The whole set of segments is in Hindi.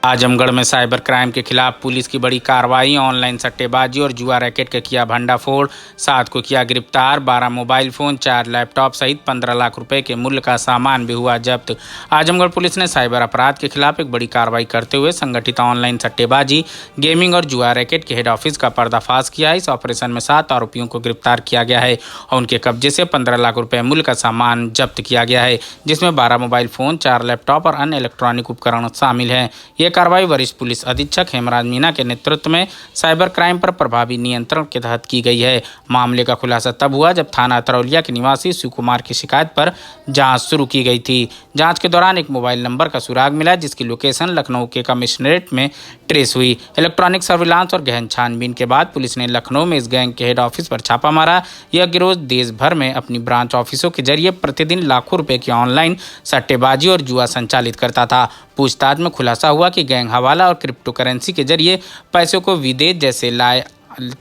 आजमगढ़ में साइबर क्राइम के खिलाफ पुलिस की बड़ी कार्रवाई। ऑनलाइन सट्टेबाजी और जुआ रैकेट का किया भंडाफोड़, 7 को किया गिरफ्तार। 12 मोबाइल फोन, 4 लैपटॉप सहित 15 लाख रुपए के मूल्य का सामान भी हुआ जब्त। आजमगढ़ पुलिस ने साइबर अपराध के खिलाफ एक बड़ी कार्रवाई करते हुए संगठित ऑनलाइन सट्टेबाजी, गेमिंग और जुआ रैकेट के हेड ऑफिस का पर्दाफाश किया। इस ऑपरेशन में 7 आरोपियों को गिरफ्तार किया गया है और उनके कब्जे से 15 लाख रुपए मूल्य का सामान जब्त किया गया है, जिसमें 12 मोबाइल फोन, 4 लैपटॉप और अन्य इलेक्ट्रॉनिक उपकरण शामिल हैं। ये कार्रवाई वरिष्ठ पुलिस अधीक्षक हेमराज मीणा के नेतृत्व में साइबर क्राइम पर प्रभावी नियंत्रण के तहत की गई है। मामले का खुलासा तब हुआ जब थाना अतरौलिया के निवासी शिव कुमार की शिकायत पर जांच शुरू की गई थी। जांच के दौरान एक मोबाइल नंबर का सुराग मिला, जिसकी लोकेशन लखनऊ के कमिश्नरेट में ट्रेस हुई। इलेक्ट्रॉनिक सर्विलांस और गहन छानबीन के बाद पुलिस ने लखनऊ में इस गैंग के हेड ऑफिस पर छापा मारा। यह गिरोह देश भर में अपनी ब्रांच ऑफिसों के जरिए प्रतिदिन लाखों रुपए की ऑनलाइन सट्टेबाजी और जुआ संचालित करता था। पूछताछ में खुलासा हुआ कि गैंग हवाला और क्रिप्टो करेंसी के जरिए पैसों को विदेश जैसे लाए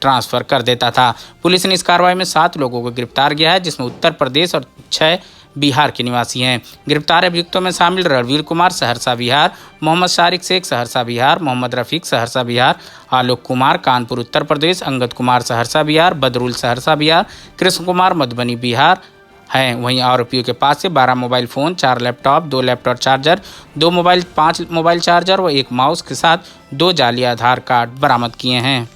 ट्रांसफर कर देता था। पुलिस ने इस कार्रवाई में 7 लोगों को गिरफ्तार किया है, जिसमें उत्तर प्रदेश और 6 बिहार के निवासी हैं। गिरफ्तार अभियुक्तों में शामिल रणवीर कुमार सहरसा बिहार, मोहम्मद शारिक शेख सहरसा बिहार, मोहम्मद रफीक सहरसा बिहार, आलोक कुमार कानपुर उत्तर प्रदेश, अंगद कुमार सहरसा बिहार, बदरुल सहरसा बिहार, कृष्ण कुमार मधुबनी बिहार हैं। वहीं आरोपियों के पास से 12 mobile phone, 4 laptop, 2 laptop charger, 5 mobile charger व 1 माउस के साथ 2 जाली आधार कार्ड बरामद किए हैं।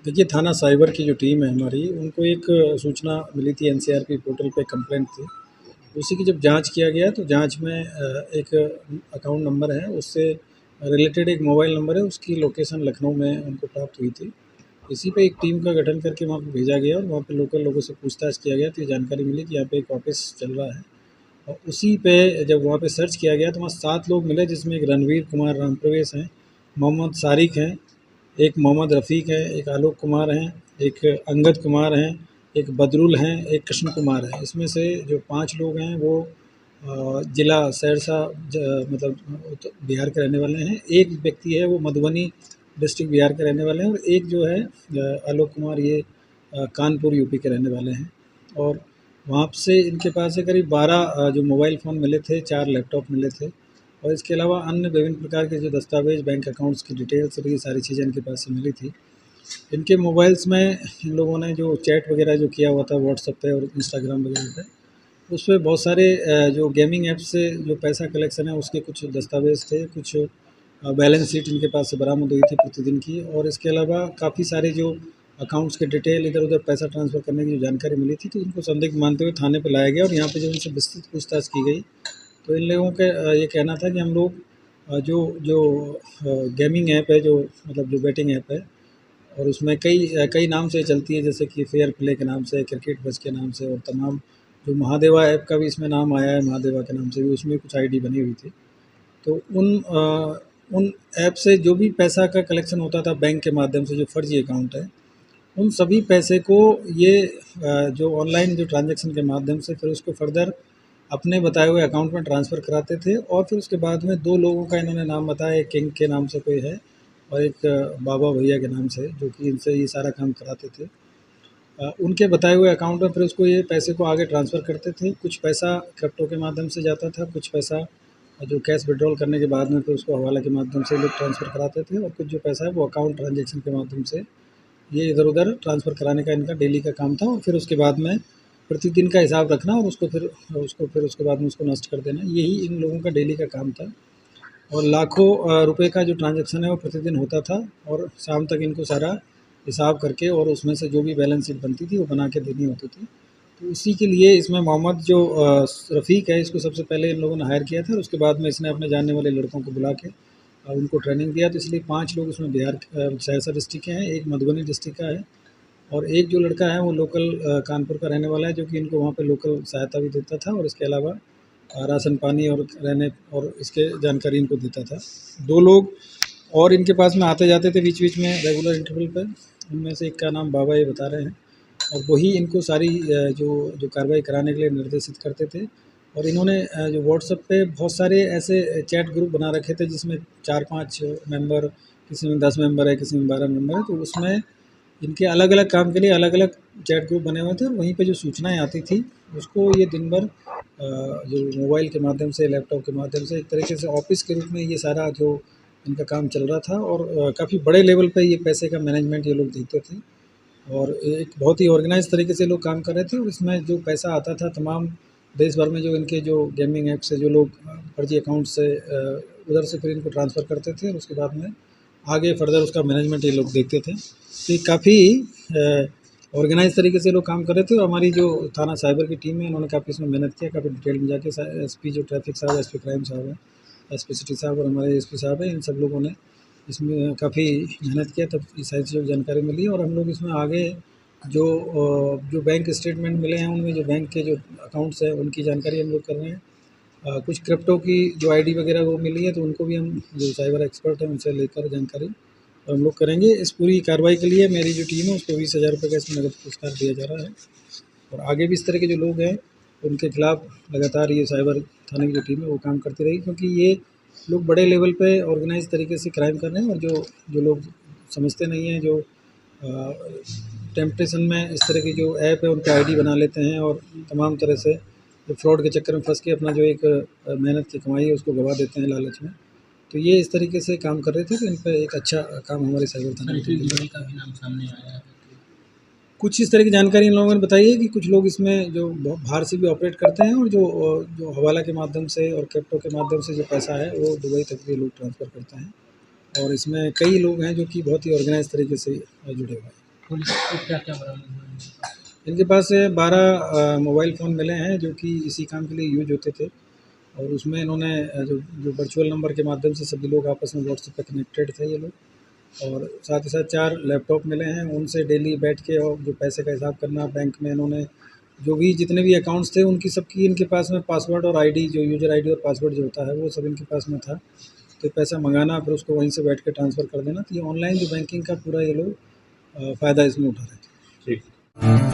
देखिए, थाना साइबर की जो टीम है हमारी, उनको एक सूचना मिली थी, एनसीआरपी पोर्टल पे कंप्लेंट थी। उसी की जब जांच किया गया तो जांच में एक अकाउंट नंबर है, उससे रिलेटेड एक मोबाइल नंबर है, उसकी लोकेशन लखनऊ में उनको प्राप्त हुई थी। इसी पे एक टीम का गठन करके वहाँ पे भेजा गया और वहाँ पे लोकल लोगों से पूछताछ किया गया तो ये जानकारी मिली कि यहाँ पे एक ऑफिस चल रहा है। और उसी पे जब वहाँ पे सर्च किया गया तो वहाँ 7 लोग मिले, जिसमें एक रणवीर कुमार राम प्रवेश हैं, मोहम्मद सारिक हैं, एक मोहम्मद रफ़ीक है, एक आलोक कुमार हैं, एक अंगद कुमार हैं, एक बदरुल हैं, एक कृष्ण कुमार है। इसमें से जो 5 लोग हैं वो ज़िला सहरसा मतलब बिहार के रहने वाले हैं। एक व्यक्ति है वो मधुबनी डिस्ट्रिक्ट बिहार के रहने वाले हैं और एक जो है आलोक कुमार, ये कानपुर यूपी के रहने वाले हैं। और वहाँ से इनके पास से करीब 12 जो मोबाइल फ़ोन मिले थे, 4 लैपटॉप मिले थे और इसके अलावा अन्य विभिन्न प्रकार के जो दस्तावेज़, बैंक अकाउंट्स की डिटेल्स और ये सारी चीज़ें इनके पास से मिली थी। इनके मोबाइल्स में इन लोगों ने जो चैट वगैरह जो किया हुआ था व्हाट्सएप पे और इंस्टाग्राम वगैरह पे, उस पे बहुत सारे जो गेमिंग ऐप से जो पैसा कलेक्शन है उसके कुछ दस्तावेज़ थे, कुछ बैलेंस शीट इनके पास से बरामद हुई थी प्रतिदिन की। और इसके अलावा काफ़ी सारे जो अकाउंट्स के डिटेल, इधर-उधर पैसा ट्रांसफ़र करने की जो जानकारी मिली थी, तो इनको संदिग्ध मानते हुए थाने पे लाया गया और यहाँ पे जब इनसे विस्तृत पूछताछ की गई तो इन लोगों का ये कहना था कि हम लोग जो जो गेमिंग ऐप है, जो मतलब जो बेटिंग ऐप है और उसमें कई नाम से चलती है, जैसे कि फेयर प्ले के नाम से, क्रिकेट बज़ के नाम से और तमाम जो महादेवा ऐप का भी इसमें नाम आया है, महादेवा के नाम से भी उसमें कुछ आईडी बनी हुई थी। तो उन ऐप से जो भी पैसा का कलेक्शन होता था बैंक के माध्यम से, जो फर्जी अकाउंट है, उन सभी पैसे को ये जो ऑनलाइन जो ट्रांजैक्शन के माध्यम से फिर उसको फर्दर अपने बताए हुए अकाउंट में ट्रांसफ़र कराते थे। और फिर उसके बाद में 2 लोगों का इन्होंने नाम बताया, एक किंग के नाम से कोई है और एक बाबा भैया के नाम से, जो कि इनसे ये सारा काम कराते थे। उनके बताए हुए अकाउंट में फिर उसको ये पैसे को आगे ट्रांसफ़र करते थे। कुछ पैसा क्रिप्टो के माध्यम से जाता था, कुछ पैसा जो कैश विड्रॉल करने के बाद में फिर उसको हवाला के माध्यम से लोग ट्रांसफ़र कराते थे और कुछ जो पैसा है वो अकाउंट ट्रांजैक्शन के माध्यम से ये इधर-उधर ट्रांसफ़र कराने का इनका डेली का काम था। और फिर उसके बाद में प्रतिदिन का हिसाब रखना और उसको फिर उसके बाद में उसको नष्ट कर देना, यही इन लोगों का डेली का काम था। और लाखों रुपए का जो ट्रांजैक्शन है वो प्रतिदिन होता था और शाम तक इनको सारा हिसाब करके और उसमें से जो भी बैलेंस शीट बनती थी वो बना के देनी होती थी। तो उसी के लिए इसमें मोहम्मद जो रफ़ीक है, इसको सबसे पहले इन लोगों ने हायर किया था और उसके बाद में इसने अपने जानने वाले लड़कों को बुला के उनको ट्रेनिंग दिया। तो इसलिए 5 लोग उसमें बिहार सहरसा डिस्ट्रिक्ट के हैं, एक मधुबनी डिस्ट्रिक्ट का है और एक जो लड़का है वो लोकल कानपुर का रहने वाला है, जो कि इनको वहाँ पे लोकल सहायता भी देता था और इसके अलावा राशन पानी और रहने और इसके जानकारी इनको देता था। 2 लोग और इनके पास में आते जाते थे बीच बीच में रेगुलर इंटरवल पर। उनमें से एक का नाम बाबा ये बता रहे हैं, और वही इनको सारी जो कार्रवाई कराने के लिए निर्देशित करते थे। और इन्होंने जो व्हाट्सएप पे बहुत सारे ऐसे चैट ग्रुप बना रखे थे जिसमें 4-5 मेंबर, किसी में 10 मेंबर है, किसी में 12 मेंबर है, तो उसमें इनके अलग-अलग काम के लिए अलग-अलग चैट ग्रुप बने हुए थे। और वहीं पे जो सूचनाएँ आती थी उसको ये दिन भर जो मोबाइल के माध्यम से, लैपटॉप के माध्यम से, एक तरीके से ऑफ़िस के रूप में ये सारा जो इनका काम चल रहा था। और काफ़ी बड़े लेवल पे ये पैसे का मैनेजमेंट ये लोग देखते थे, और एक बहुत ही ऑर्गेनाइज़ तरीके से लोग काम कर रहे थे। और इसमें जो पैसा आता था तमाम देश भर में जो इनके जो गेमिंग ऐप से जो लोग फर्जी अकाउंट से उधर से फिर इनको ट्रांसफ़र करते थे, और उसके बाद में आगे फर्दर उसका मैनेजमेंट ये लोग देखते थे। तो ये काफ़ी ऑर्गेनाइज़ तरीके से लोग काम कर रहे थे। और हमारी जो थाना साइबर की टीम है उन्होंने काफ़ी इसमें मेहनत किया, काफ़ी डिटेल में जाके एसपी जो ट्रैफिक साहब, एसपी क्राइम साहब हैं, एसपी सिटी साहब और हमारे एसपी साहब हैं, इन सब लोगों ने इसमें काफ़ी मेहनत किया, तब ये सारी चीज़ों की जानकारी मिली। और हम लोग इसमें आगे जो बैंक स्टेटमेंट मिले हैं उनमें जो बैंक के जो अकाउंट्स हैं उनकी जानकारी हम लोग कर रहे हैं। कुछ क्रिप्टो की जो आईडी वगैरह वो मिली है तो उनको भी हम जो साइबर एक्सपर्ट हैं उनसे लेकर जानकारी और हम लोग करेंगे। इस पूरी कार्रवाई के लिए मेरी जो टीम है उसको 20,000 रुपये का इसमें नगद पुरस्कार दिया जा रहा है। और आगे भी इस तरह के जो लोग हैं उनके खिलाफ लगातार ये साइबर थाने की जो टीम है वो काम करती रहेगी, क्योंकि ये लोग बड़े लेवल पे ऑर्गेनाइज तरीके से क्राइम कर रहे हैं। और जो लोग समझते नहीं हैं, जो टेम्पटेशन में इस तरह की जो ऐप है उन पे आईडी बना लेते हैं और तमाम तरह से जो फ्रॉड के चक्कर में फंस के अपना जो एक मेहनत की कमाई है उसको गवा देते हैं लालच में। तो ये इस तरीके से काम कर रहे थे, तो इन पे एक अच्छा काम हमारे साइबर थाने की टीम कंट्री का भी नाम सामने आया है। कुछ इस तरह की जानकारी इन लोगों ने बताई है कि कुछ लोग इसमें जो बाहर से भी ऑपरेट करते हैं, और जो हवाला के माध्यम से और क्रिप्टो के माध्यम से जो पैसा है वो दुबई तक भी लोग ट्रांसफ़र करते हैं। और इसमें कई लोग हैं जो कि बहुत ही ऑर्गेनाइज तरीके से जुड़े हुए हैं। पुलिस को क्या बरामद हुआ है? इनके पास से 12 मोबाइल फ़ोन मिले हैं जो कि इसी काम के लिए यूज होते थे। और उसमें इन्होंने जो वर्चुअल नंबर के माध्यम से सभी लोग आपस में व्हाट्सएप पे कनेक्टेड थे ये लोग। और साथ ही साथ 4 लैपटॉप मिले हैं, उनसे डेली बैठ के और जो पैसे का हिसाब करना बैंक में, इन्होंने जो भी जितने भी अकाउंट्स थे उनकी सबकी इनके पास में पासवर्ड और आईडी, जो यूज़र आईडी और पासवर्ड जो होता है वो सब इनके पास में था। तो पैसा मंगाना फिर उसको वहीं से बैठ के ट्रांसफ़र कर देना, तो ये ऑनलाइन जो बैंकिंग का पूरा ये लोग फ़ायदा इसमें उठा रहे थे। ठीक।